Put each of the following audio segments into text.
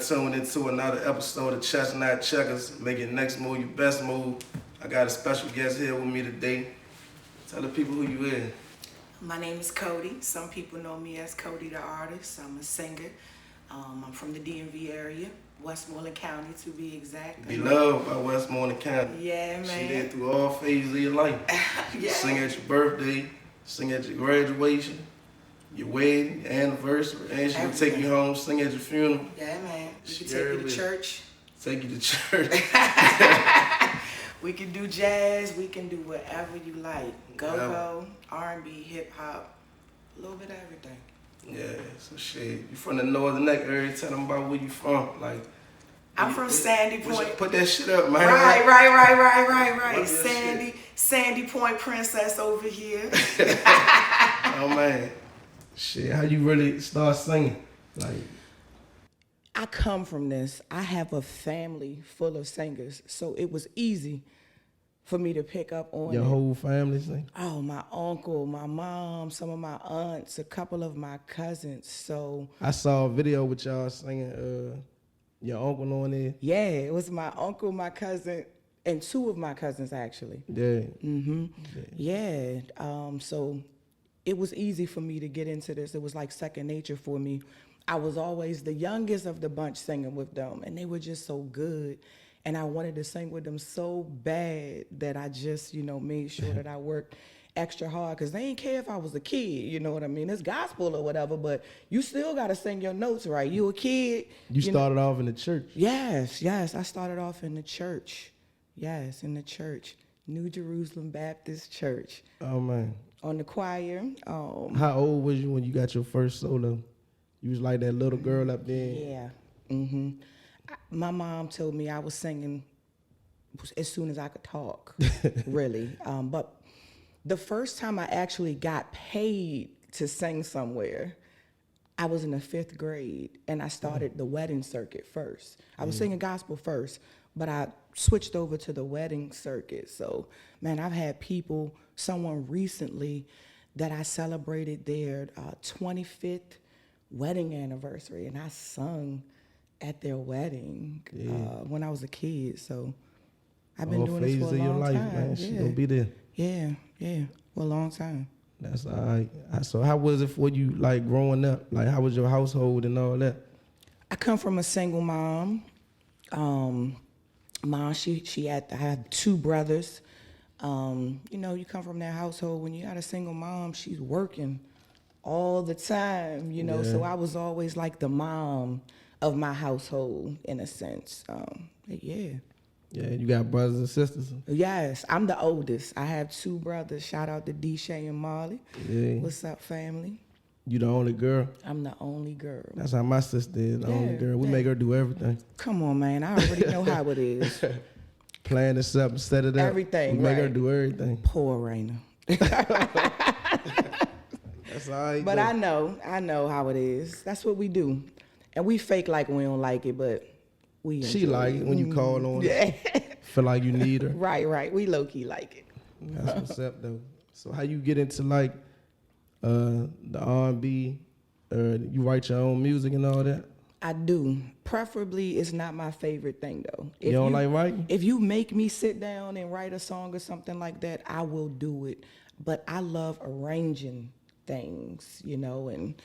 tuned into another episode of Chestnut Checkers. Make your next move your best move. I got a special guest here with me today. Tell the people who you is. My name is Coty. Some people know me as Coty The Artist. I'm a singer. I'm from the DMV area, Westmoreland County to be exact. Beloved by Westmoreland County. Yeah, man. She did through all phases of your life. Yeah. Sing at your birthday, sing at your graduation, your wedding, your anniversary, and she would take you home, sing at your funeral. Yeah, man. We She can take you to everywhere. church. Take you to church. We can do jazz. We can do whatever you like. Go-go, R&B, hip-hop, a little bit of everything. Yeah, so shit. You from the northern neck area, tell them about where you from. Like, I'm from Sandy Point. Put that shit up, man. Right. Sandy Point princess over here. Oh man. Shit, how you really start singing? Like, I come from this. I have a family full of singers, so it was easy for me to pick up on your it. whole family sing? Oh, my uncle, my mom, some of my aunts, a couple of my cousins. So I saw a video with y'all singing your uncle on there. yeah, it was my uncle, my cousin, and two of my cousins actually. Yeah. Yeah. So it was easy for me to get into this. It was like second nature for me. I was always the youngest of the bunch singing with them, and they were just so good. And I wanted to sing with them so bad that I just, made sure that I worked extra hard, because they ain't care if I was a kid, you know what I mean? It's gospel or whatever, but you still got to sing your notes right. You a kid. You started off in the church? Yes. I started off in the church. Yes, in the church. New Jerusalem Baptist Church. Oh, man. On the choir. How old was you when you got your first solo? You was like that little girl up there? Yeah. My mom told me I was singing as soon as I could talk, really. But the first time I actually got paid to sing somewhere, I was in the 5th grade, and I started the wedding circuit first. I was singing gospel first, but I switched over to the wedding circuit. So, man, I've had someone recently that I celebrated their 25th wedding anniversary, and I sung at their wedding when I was a kid. So I've been doing this for a long time. Man. She gonna be there. Yeah, for a long time. That's all right. So how was it for you, like, growing up? Like, how was your household and all that? I come from a single mom. Mom, I had 2 brothers. You come from that household, when you got a single mom, she's working all the time, so I was always like the mom of my household in a sense. Yeah, you got brothers and sisters? Yes, I'm the oldest. I have 2 brothers. Shout out to D-Shay and Molly. Yeah. What's up, family? You the only girl? I'm the only girl. That's how my sister is, the only girl. We make her do everything. Come on, man. I already know how it is. Plan this up and set it up. Everything, we make her right. do everything. Poor Raina. That's all right. But I know how it is. That's what we do. And we fake like we don't like it, but we enjoy She like it when you call on her. Yeah. Feel like you need her. Right. We low-key like it. That's what's up, though. So how you get into, like, the R&B? You write your own music and all that? I do. Preferably, it's not my favorite thing, though. You don't like writing? If you make me sit down and write a song or something like that, I will do it. But I love arranging things, and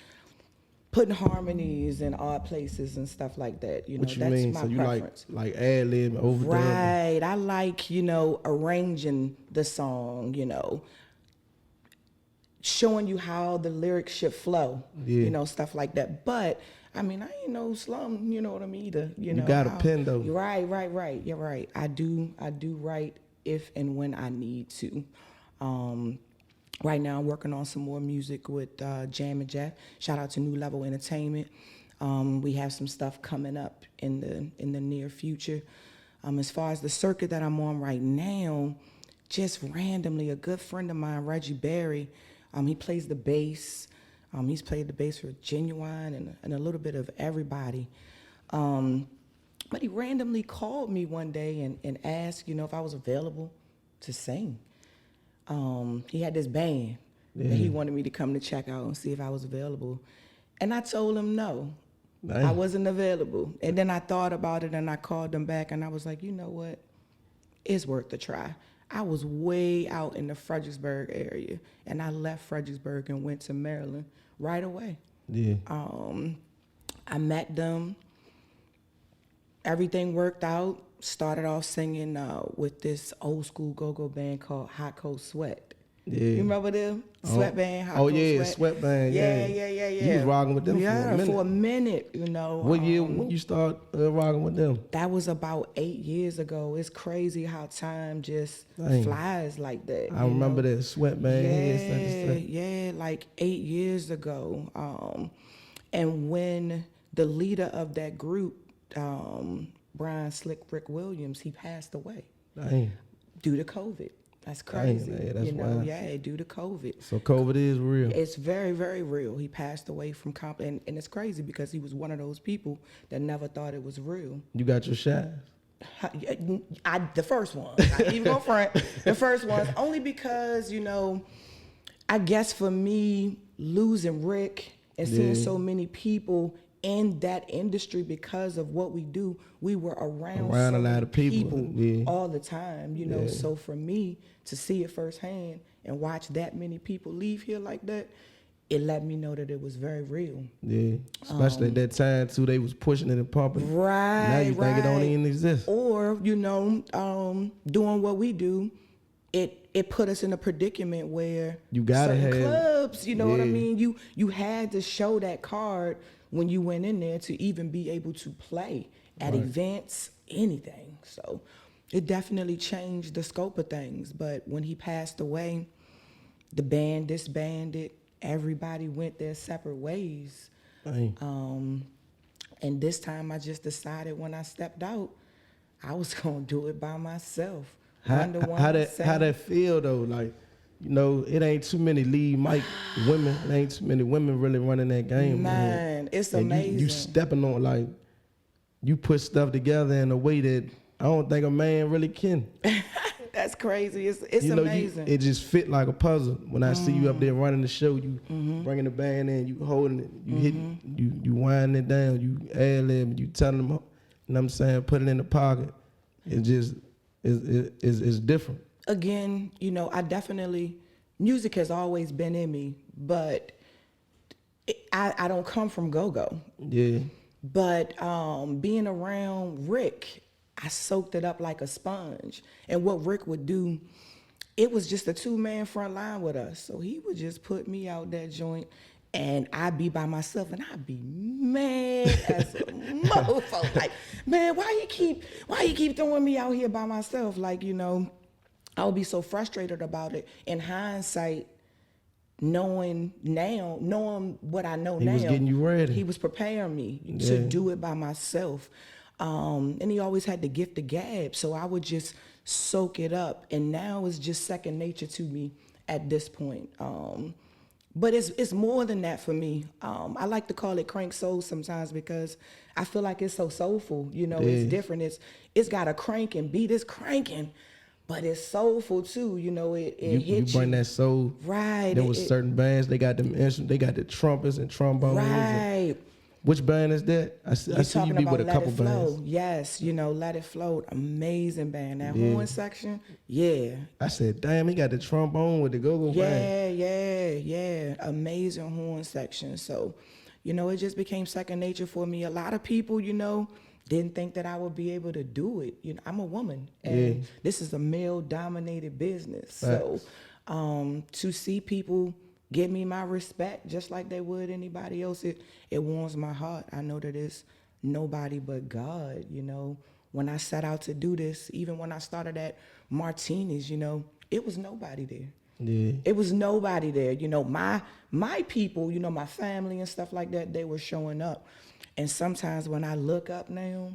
putting harmonies in odd places and stuff like that. What you that's mean? my So you preference. like ad-lib, overdub? Right. I like, arranging the song, showing you how the lyrics should flow, stuff like that. But I mean, I ain't no slum, you know what I mean, either. You got a pen, though. Right. You're right. I do write if and when I need to. Right now, I'm working on some more music with Jam and Jeff. Shout out to New Level Entertainment. We have some stuff coming up in the near future. As far as the circuit that I'm on right now, just randomly, a good friend of mine, Reggie Berry, he plays the bass. He's played the bass for Genuine and a little bit of everybody. But he randomly called me one day and asked, if I was available to sing. He had this band that he wanted me to come to check out and see if I was available. And I told him no. Dang. I wasn't available. And then I thought about it and I called them back and I was like, you know what? It's worth a try. I was way out in the Fredericksburg area and I left Fredericksburg and went to Maryland right away. Yeah. I met them. Everything worked out. Started off singing with this old school go-go band called Hot Cold Sweat. Yeah. You remember them? Sweat band, Hot Cold yeah, Sweat. Sweat band. Yeah. You was rocking with them for a minute, you know. What year when you start rocking with them? That was about 8 years ago. It's crazy how time just flies like that. I remember that Sweat band. Yeah, like 8 years ago. And when the leader of that group, Brian Slick Rick Williams, he passed away. Dang. Due to COVID. That's crazy. Dang, that's wild. Yeah, due to COVID. So COVID is real. It's very, very real. He passed away from and it's crazy because he was one of those people that never thought it was real. You got your shot? The first one. I ain't even gonna front. The first one, only because, you know, I guess for me, losing Rick and seeing so many people in that industry because of what we do, we were around so a lot of people all the time, you know. So for me to see it firsthand and watch that many people leave here like that, it let me know that it was very real. Yeah, especially at that time too, they was pushing it and pumping it. Right. Now you think it don't even exist. Or, you know, doing what we do, it put us in a predicament where you gotta certain have clubs, you know what I mean? You had to show that card when you went in there to even be able to play at events, anything. So it definitely changed the scope of things. But when he passed away, the band disbanded. Everybody went their separate ways. And this time I just decided when I stepped out, I was gonna do it by myself. How that feel though? Like, you know, it ain't too many lead mic women. It ain't too many women really running that game. Man, it's amazing. You stepping on, like, you put stuff together in a way that I don't think a man really can. That's crazy. It's you know, amazing. It just fit like a puzzle. When I see you up there running the show, you bringing the band in, you holding it, you hitting, you winding it down, you ad-lib, you telling them, you know what I'm saying, put it in the pocket. It just is different. Again, you know, music has always been in me, but I don't come from go-go. Yeah. But being around Rick, I soaked it up like a sponge. And what Rick would do, it was just a two-man front line with us. So he would just put me out that joint and I'd be by myself and I'd be mad as a mofo. Like, man, why you keep throwing me out here by myself? Like, you know, I would be so frustrated about it. In hindsight, knowing what I know now. He was getting you ready. He was preparing me to do it by myself. And he always had the gift of gab, so I would just soak it up. And now it's just second nature to me at this point. But it's more than that for me. I like to call it crank soul sometimes because I feel like it's so soulful. You know, it's different. It's got a crank and beat. It's cranking, but it's soulful too. You know, it hits you. You bring that soul. Right. There was certain bands, they got them instruments, they got the trumpets and trombones. Right. Which band is that? I see you be with a couple bands. Yes, you know, Let It Flow, amazing band. That horn section, I said, damn, he got the trombone with the go-go band. Yeah, amazing horn section. So, you know, it just became second nature for me. A lot of people, you know, didn't think that I would be able to do it. You know, I'm a woman, and this is a male-dominated business. Facts. So, to see people give me my respect just like they would anybody else, it warms my heart. I know that it's nobody but God, you know. When I set out to do this, even when I started at Martini's, you know, it was nobody there. Yeah. It was nobody there. You know, my people, you know, my family and stuff like that, they were showing up. And sometimes when I look up now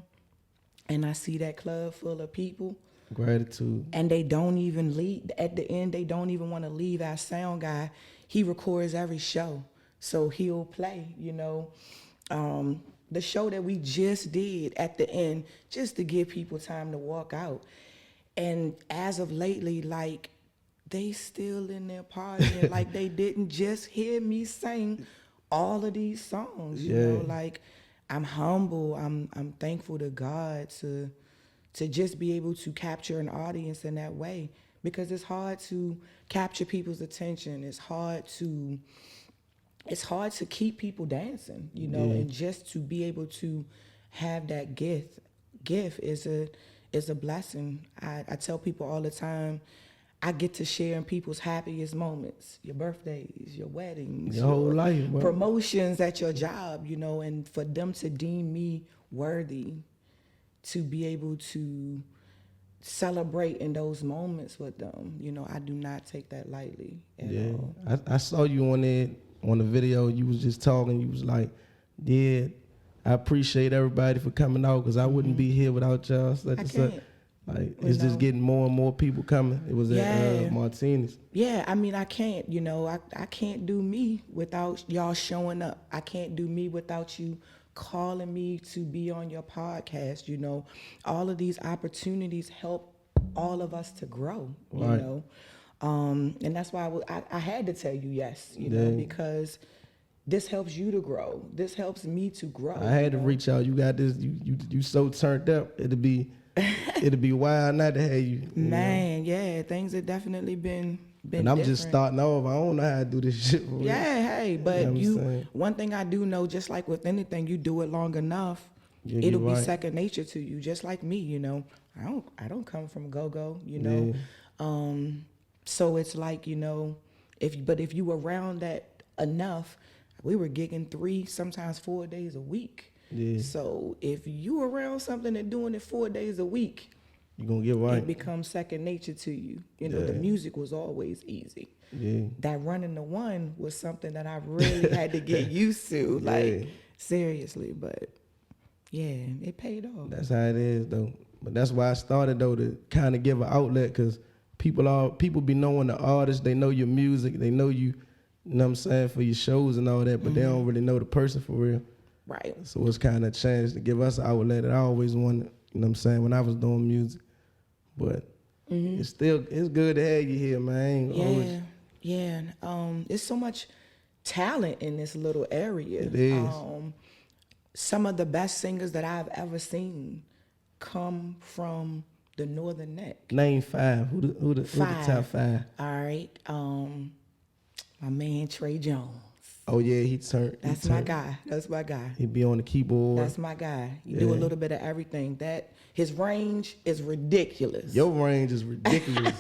and I see that club full of people, gratitude. And they don't even leave. At the end, they don't even want to leave. Our sound guy, he records every show. So he'll play, you know, the show that we just did at the end, just to give people time to walk out. And as of lately, like, they still in there partying, like they didn't just hear me sing all of these songs, you know, like, I'm humble. I'm thankful to God to just be able to capture an audience in that way, because it's hard to capture people's attention. It's hard to keep people dancing, you know, and just to be able to have that gift is a blessing. I tell people all the time, I get to share in people's happiest moments, your birthdays, your weddings, your whole life, bro. Promotions at your job, you know, and for them to deem me worthy to be able to celebrate in those moments with them, you know, I do not take that lightly at all. I saw you on the video. You was just talking. You was like, yeah, I appreciate everybody for coming out, because I wouldn't be here without y'all. Such and such. Like, it's just getting more and more people coming. It was at Martinez. Yeah, I mean, I can't, you know, I can't do me without y'all showing up. I can't do me without you calling me to be on your podcast, you know. All of these opportunities help all of us to grow, you know. And that's why I had to tell you yes, you know, because this helps you to grow. This helps me to grow. I had to reach out. You got this. You so turned up. It'd be wild not to have you. Man, yeah, things have definitely been and I'm just starting off. I don't know how to do this shit. Yeah, hey, but one thing I do know, just like with anything, you do it long enough, it'll be second nature to you. Just like me, you know, I don't come from go-go, you know. So it's like, you know, if you were around that enough, we were gigging 3, sometimes 4 days a week. Yeah. So if you around something and doing it 4 days a week, you're gonna get right. It becomes second nature to you. You know, the music was always easy. Yeah. That running the one was something that I really had to get used to. Like, seriously, but yeah, it paid off. That's how it is though. But that's why I started though, to kind of give an outlet, because people be knowing the artist, they know your music, they know you know what I'm saying, for your shows and all that, but they don't really know the person for real. Right. So it's kind of a chance to give us an outlet that I always wanted, you know what I'm saying, when I was doing music. But it's good to have you here, man. Yeah. There's so much talent in this little area. It is. Some of the best singers that I've ever seen come from the Northern Neck. Name 5. Who the top 5? All right. My man Trey Jones. Oh yeah, he turned. That's my guy. That's my guy. He be on the keyboard. That's my guy. You do a little bit of everything. His range is ridiculous. Your range is ridiculous.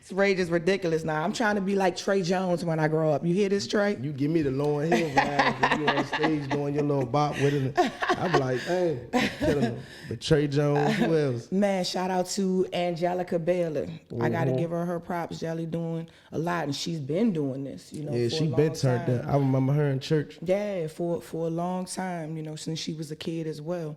His range is ridiculous. Now I'm trying to be like Trey Jones when I grow up. You hear this, Trey? You give me the Lauryn Hill vibe. You on stage doing your little bop with it. I'm like, dang, killing him. But Trey Jones, who else? Man, shout out to Angelica Bailey. I got to give her props. Jelly doing a lot, and she's been doing this, you know. Yeah, for she a long been turned time. up. I remember her in church. Yeah, for a long time, you know, since she was a kid as well.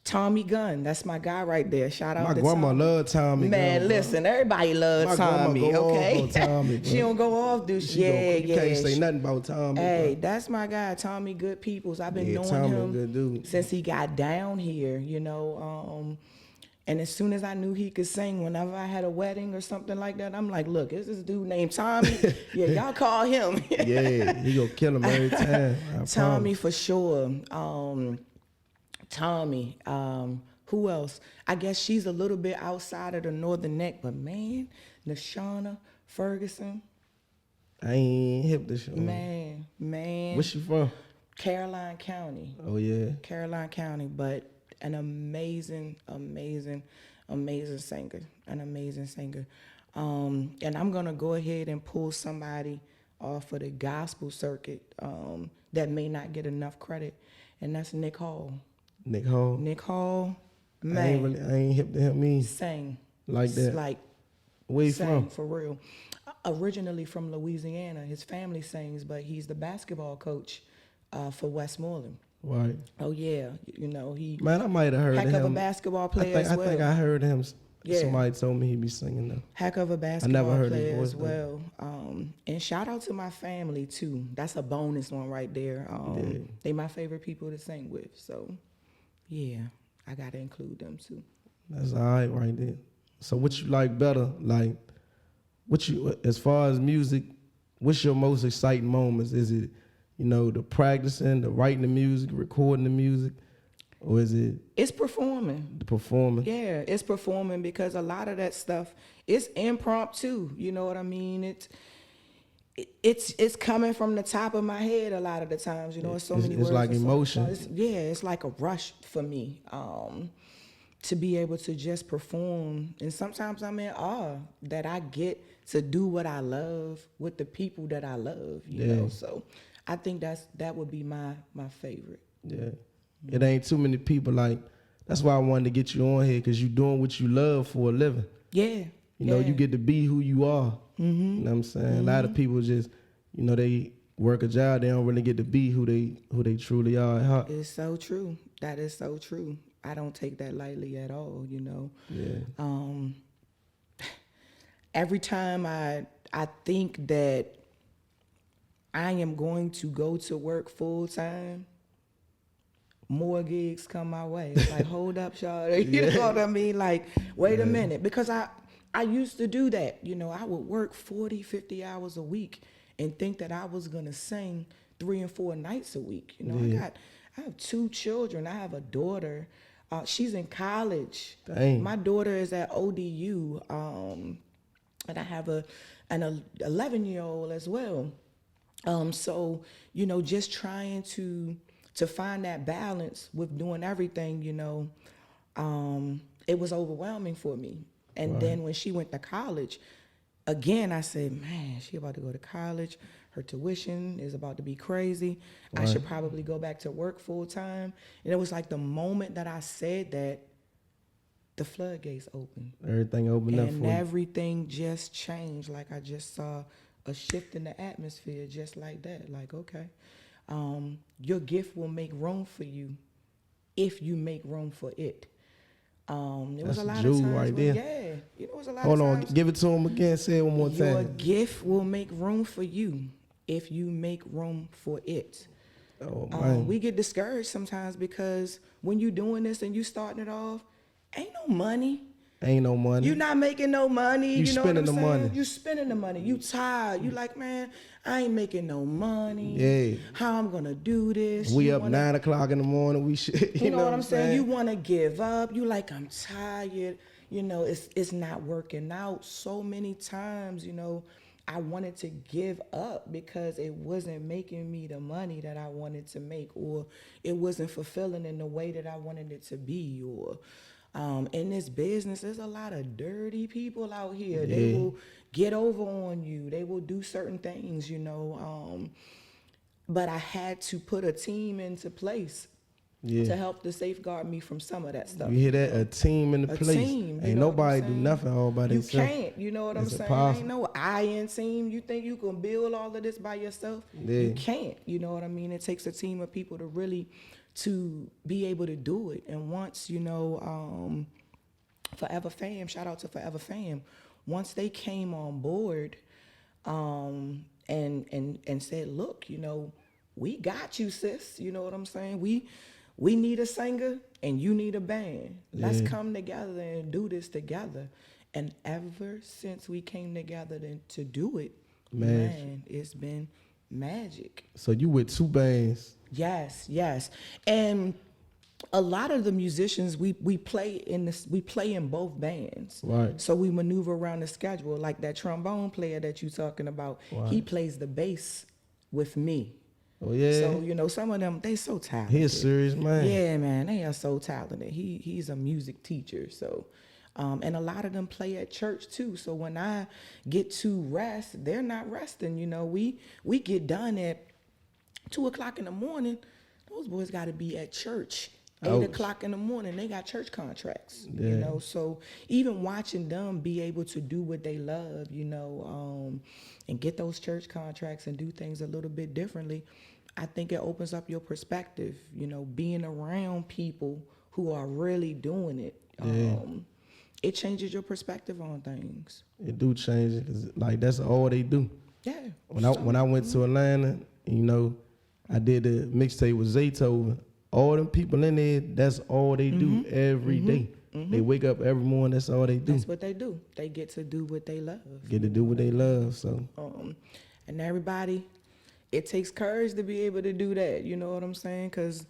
Tommy Gunn, that's my guy right there. Shout out to Tommy. My grandma loved Tommy. Man, listen, everybody loves Tommy, okay? Tommy, she don't go off, do she? You can't say nothing about Tommy. Hey, that's my guy, Tommy Good Peoples. I've been knowing Tommy, him good dude. since he got down here, you know. And as soon as I knew he could sing, whenever I had a wedding or something like that, I'm like, look, is this dude named Tommy? Yeah, y'all call him. Yeah, he gonna kill him every time. Tommy for sure. Tommy. Who else? I guess she's a little bit outside of the Northern Neck, but man, Nashana Ferguson. I ain't hip this show. Man. Where's she from? Caroline County. Oh yeah. Caroline County, but an amazing singer. An amazing singer. And I'm gonna go ahead and pull somebody off of the gospel circuit that may not get enough credit, and that's Nick Hall. Nick Hall, man. I ain't hip to him. Me sang like that. Like where he from? For real. Originally from Louisiana. His family sings, but he's the basketball coach for Westmoreland. Right. Oh yeah, you know he. Man, I might have heard of him. Heck of a basketball player as well. I think I heard him. Yeah. Somebody told me he be singing though. Heck of a basketball player as well. And shout out to my family too. That's a bonus one right there. They my favorite people to sing with. So yeah, I gotta include them too. That's all right there. So what you like better? Like what you, as far as music, what's your most exciting moments? Is it, you know, the practicing, the writing the music, recording the music, or is it It's performing. the performing? Yeah, it's performing because a lot of that stuff is impromptu. You know what I mean? It's coming from the top of my head a lot of the times. You know, it's so many It's words. like and so- emotion. so it's like a rush for me to be able to just perform. And sometimes I'm in awe that I get to do what I love with the people that I love. You know, so I think that would be my favorite. Yeah. It ain't too many people like. That's why I wanted to get you on here, because you doing what you love for a living. Yeah. You know, you get to be who you are. You know what I'm saying? A lot of people just, you know, they work a job, they don't really get to be who they truly are at heart. It's so true. That is so true. I don't take that lightly at all, you know. Yeah. Every time I think that I am going to go to work full time, more gigs come my way. It's like, hold up, y'all. You know what I mean? Like, wait a minute. Because I used to do that. You know, I would work 40, 50 hours a week and think that I was going to sing 3 and 4 nights a week. You know, I have 2 children. I have a daughter. She's in college. Dang. My daughter is at ODU. And I have an 11-year-old as well. So, you know, just trying to find that balance with doing everything, you know, it was overwhelming for me. And then when she went to college, again, I said, man, she about to go to college. Her tuition is about to be crazy. I should probably go back to work full time. And it was like the moment that I said that, the floodgates opened. Everything opened up for And you. everything just changed. Like I just saw a shift in the atmosphere just like that. Like, okay, your gift will make room for you if you make room for it. There was That's a lot Jew of times right when, there. you know, it was a lot Hold of on, times. give it to him again. Say it one more Your time. gift will make room for you if you make room for it. Oh, man. We get discouraged sometimes because when you're doing this and you starting it off, ain't no money. Ain't no money. You're not making no money. You You know what I'm spending the saying? money. You spending the money. You tired. You like, man, I ain't making no money. Yeah. How I'm gonna do this? We You up wanna- 9 o'clock in the morning. We should. You know what I'm saying? You want to give up. You like, I'm tired. You know, it's not working out. So many times, you know, I wanted to give up because it wasn't making me the money that I wanted to make, or it wasn't fulfilling in the way that I wanted it to be, or in this business, there's a lot of dirty people out here. They will get over on you. They will do certain things, you know. But I had to put a team into place to help to safeguard me from some of that stuff. You hear that? A team in the A place. team, you Ain't know what I'm nobody do saying? nothing all by You themselves. can't, you know what I'm It's saying? impossible. Ain't no I-in team. You think you can build all of this by yourself? Yeah. You can't, you know what I mean? It takes a team of people to really, to be able to do it. And once, you know, Forever Fam, shout out to Forever Fam, once they came on board and said, look, you know, we got you, sis. You know what I'm saying? We need a singer and you need a band. Let's come together and do this together. And ever since we came together to do it, man, it's been magic. So you with 2 bands. Yes, yes. And a lot of the musicians we play in both bands. Right. So we maneuver around the schedule. Like that trombone player that you talking about, he plays the bass with me. Oh, yeah. So, you know, some of them, they so talented. He a serious man. Yeah, man, they are so talented. He's a music teacher. So, and a lot of them play at church too. So when I get to rest, they're not resting. You know, we get done at 2 o'clock in the morning. Those boys got to be at church. 8 o'clock in the morning, they got church contracts, you know. So even watching them be able to do what they love, you know, and get those church contracts and do things a little bit differently, I think it opens up your perspective, you know, being around people who are really doing it. It changes your perspective on things. It do change it, 'cause like that's all they do. Yeah. When I went to Atlanta, you know, I did the mixtape with Zaytoven. All them people in there, that's all they do every day. They wake up every morning, that's all they do. That's what they do. They get to do what they love. Get to do what they love. So And everybody, it takes courage to be able to do that. You know what I'm saying? Because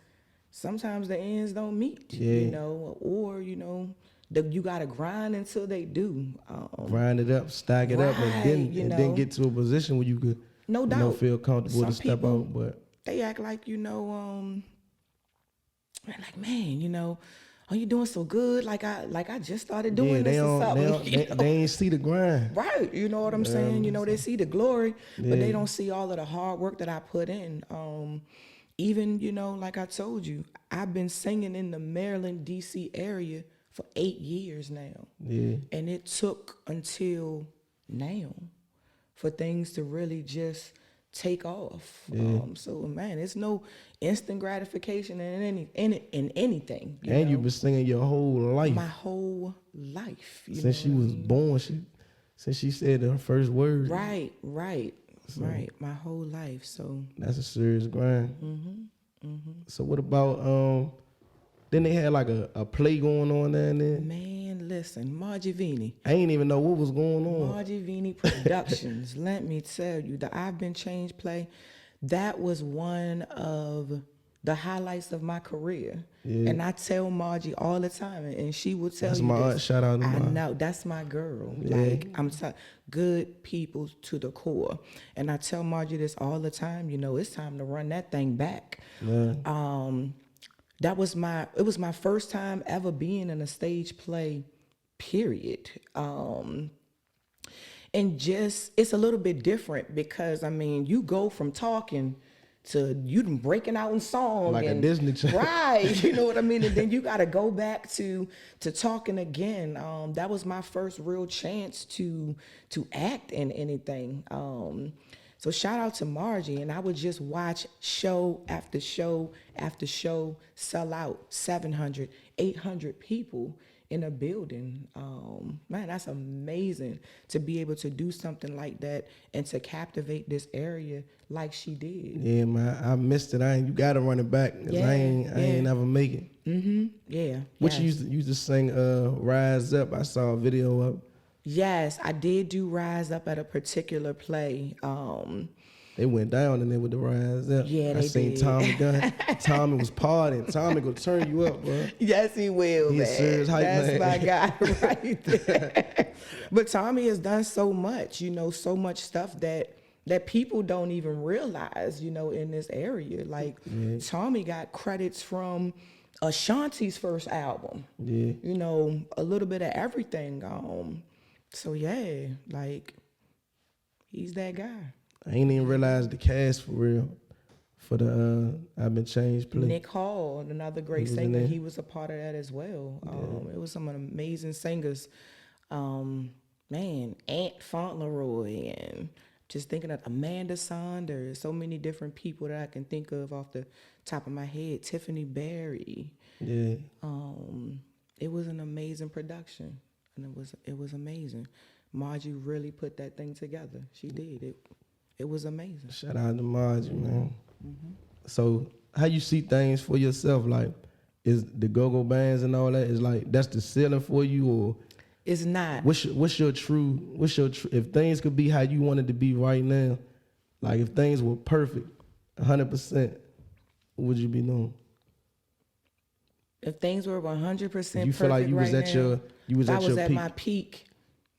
sometimes the ends don't meet, you know, or, you know, you got to grind until they do. Grind it up, stack it up, and then get to a position where you could, no doubt, feel comfortable some to step people, out. But they act like, you know, like, man, you know, are you doing so good? Like I just started doing this or something. They ain't see the grind. Right. You know what I'm saying? You know, they see the glory, but they don't see all of the hard work that I put in. Even, you know, like I told you, I've been singing in the Maryland, D.C. area for 8 years now. Yeah. And it took until now for things to really just take off. Yeah. So, man, it's no instant gratification in anything. And you've been singing your whole life. My whole life. Since she was born, since she said her first word. Right. Right, my whole life. So that's a serious grind. So what about then they had like a play going on there and then? Man, listen, Margie Vini. I ain't even know what was going on. Margie Vini Productions. Let me tell you, the I've Been Changed play, that was one of the highlights of my career. Yeah. And I tell Margie all the time, and she will tell that's you my this. aunt. Shout out to I my know, that's my girl. Yeah. Like, I'm good people to the core. And I tell Margie this all the time, you know, it's time to run that thing back. Yeah. It was my first time ever being in a stage play, period. And just, it's a little bit different because, I mean, you go from talking to you breaking out in song. Like a Disney Channel. Right, you know what I mean? And then you got to go back to talking again. That was my first real chance to act in anything. So shout out to Margie, and I would just watch show after show after show sell out 700, 800 people in a building. Man, that's amazing to be able to do something like that and to captivate this area like she did. Yeah, man, I missed it. You gotta run it back because I ain't never make it. Yeah. What you used to sing Rise Up. I saw a video of. Yes, I did do Rise Up at a particular play. They went down in there with the Rise Up. Yeah, I seen did. Tommy Gunn. Tommy was partying. Tommy gonna turn you up, bro. Yes, he will, He's man. a serious hype That's man. my guy right there. But Tommy has done so much, you know, so much stuff that people don't even realize, you know, in this area. Like, Tommy got credits from Ashanti's first album. Yeah. You know, a little bit of everything. So, yeah, like, he's that guy. I ain't even realized the cast for real for the I've Been Changed play. Nick Hall, another great singer, he was a part of that as well. It was some amazing singers. Man, Aunt Fauntleroy, and just thinking of Amanda Saunders, so many different people that I can think of off the top of my head. Tiffany Berry. Yeah. It was an amazing production, and it was amazing. Margie really put that thing together. She did. It was amazing. Shout out to Margie, man. So how you see things for yourself? Like, is the go-go bands and all that, is like, that's the ceiling for you, or it's not? What's your true, if things could be how you wanted to be right now, like if things were perfect, 100%, what would you be doing? If things were 100% perfect, you feel like you was right at now, your peak. My peak,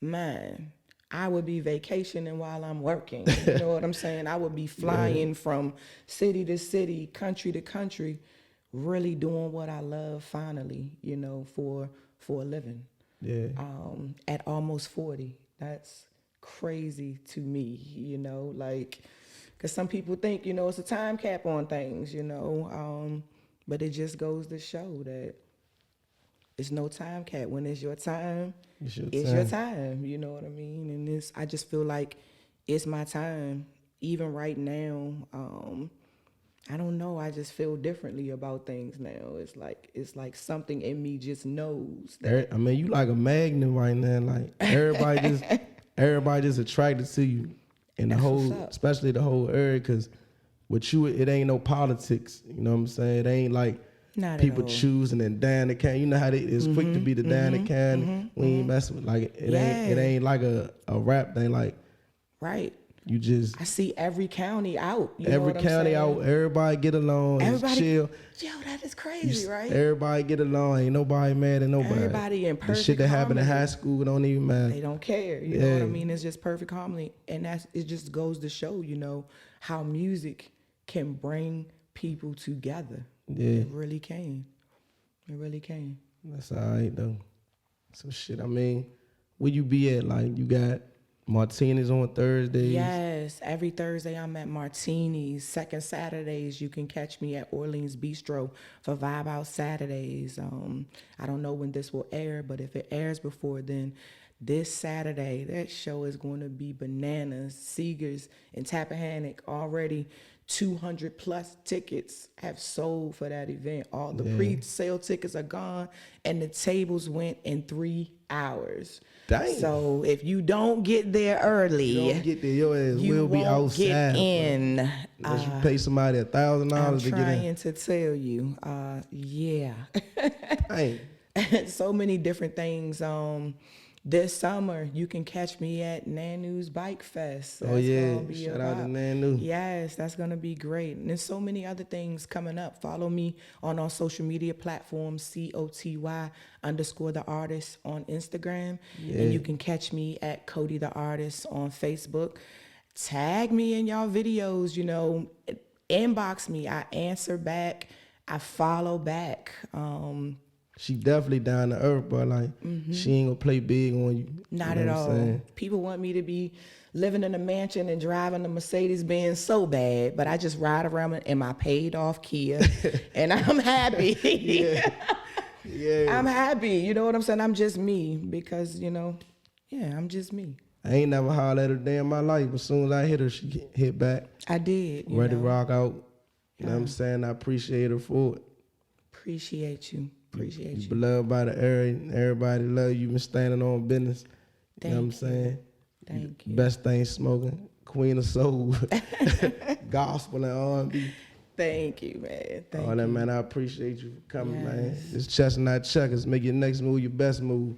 man, I would be vacationing while I'm working. You know what I'm saying? I would be flying from city to city, country to country, really doing what I love finally, you know, for a living. Yeah. At almost 40. That's crazy to me, you know, like, because some people think, you know, it's a time cap on things, you know, but it just goes to show that it's no time cap. When it's your time, it's your time. You know what I mean? And I just feel like it's my time. Even right now, I don't know. I just feel differently about things now. It's like something in me just knows that. I mean, you like a magnet right now. Like everybody just attracted to you, and especially the whole area. Because with you, it ain't no politics. You know what I'm saying? It ain't like not people choosing and down the can. You know how it's quick to be the down the can. We ain't messing with it ain't like a rap thing. Like, right. You just I see every county out. You know every what I'm county saying? out, everybody get along, Everybody, chill. yo, that is crazy, right? Everybody get along, ain't nobody mad at nobody. Everybody in The perfect shit that happened in harmony. high school don't even matter. They don't care. You know what I mean? It's just perfect harmony. And it just goes to show, you know, how music can bring people together. Yeah. It really can. It really can. That's all right though. So shit, I mean, where you be at? Like you got Martinez on Thursdays. Yes, every Thursday I'm at Martini's. Second Saturdays you can catch me at Orleans Bistro for Vibe Out Saturdays. I don't know when this will air, but if it airs before then, this Saturday that show is going to be bananas. Seegers and Tappahannock already 200 plus tickets have sold for that event. All the pre-sale tickets are gone, and the tables went in 3 hours. Dang. So if you don't get there early, You don't get there, your ass you will be won't outside. get in. Unless you pay somebody $1,000 I'm to get in. trying to tell you, yeah. Dang. So many different things. This summer, you can catch me at Nanu's Bike Fest. Oh yeah, shout out to Nanu. Yes, that's gonna be great. And there's so many other things coming up. Follow me on our social media platforms, COTY_the artist on Instagram. Yeah. And you can catch me at Coty The Artist on Facebook. Tag me in y'all videos, you know, inbox me. I answer back, I follow back. She definitely down to earth, but like she ain't gonna play big on you. Not You know at what I'm all. saying? People want me to be living in a mansion and driving a Mercedes-Benz so bad, but I just ride around in my paid-off Kia, and I'm happy. Yeah. I'm happy. You know what I'm saying? I'm just me because, you know, yeah, I'm just me. I ain't never hollered at her day in my life, but as soon as I hit her, she hit back. I did. You Ready to know. rock out. You know what I'm saying? I appreciate her for it. Appreciate you. Appreciate You you. beloved by the area. Everybody love you. You been standing on business. You know what I'm saying? Thank you. Best thing smoking. Queen of soul. Gospel and R&B. Thank you, man. Thank All that, you. man. I appreciate you for coming, man. Yes. It's chestnut checkers. Make your next move your best move.